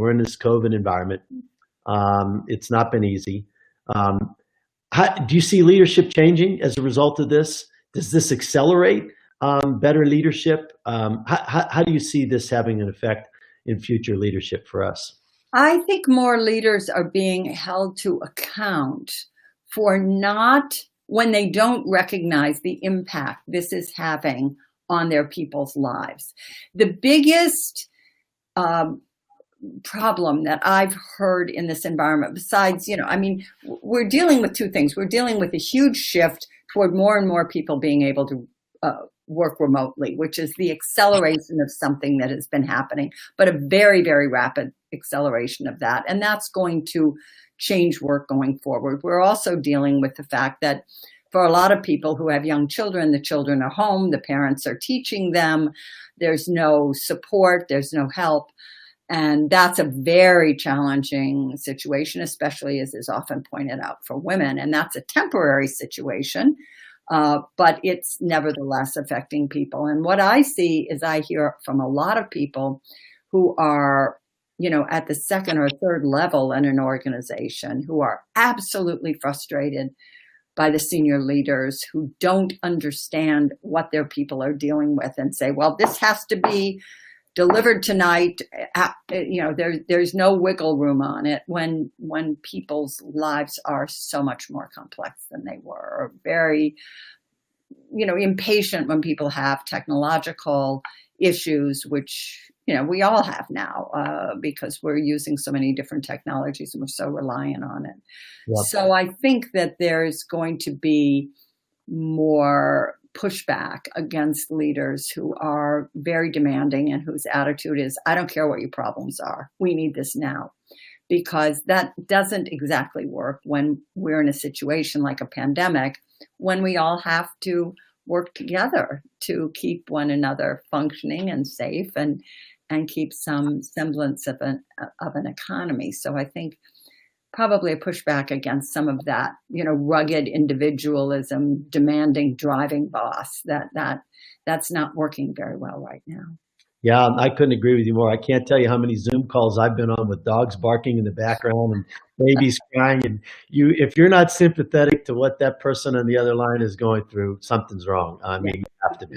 We're in this COVID environment. It's not been easy. Do you see leadership changing as a result of this? Does this accelerate better leadership? How do you see this having an effect in future leadership for us? I think more leaders are being held to account for not when they don't recognize the impact this is having on their people's lives. The biggest problem that I've heard in this environment, besides, we're dealing with two things. We're dealing with a huge shift toward more and more people being able to work remotely, which is the acceleration of something that has been happening, but a very, very rapid acceleration of that. And that's going to change work going forward. We're also dealing with the fact that for a lot of people who have young children, the children are home, the parents are teaching them, there's no support, there's no help. And that's a very challenging situation, especially as is often pointed out for women. And that's a temporary situation, but it's nevertheless affecting people. And what I see is I hear from a lot of people who are, at the second or third level in an organization who are absolutely frustrated by the senior leaders who don't understand what their people are dealing with and say, well, this has to be delivered tonight. There's no wiggle room on it when people's lives are so much more complex than they were, or very, impatient when people have technological issues, which, we all have now because we're using so many different technologies and we're so reliant on it. Yep. So I think that there's going to be more pushback against leaders who are very demanding and whose attitude is, I don't care what your problems are. We need this now. Because that doesn't exactly work when we're in a situation like a pandemic, when we all have to work together to keep one another functioning and safe and keep some semblance of an economy. So I think probably a pushback against some of that, rugged individualism, demanding, driving boss. That's not working very well right now. Yeah, I couldn't agree with you more. I can't tell you how many Zoom calls I've been on with dogs barking in the background and babies crying. And if you're not sympathetic to what that person on the other line is going through, something's wrong. I mean, you have to be.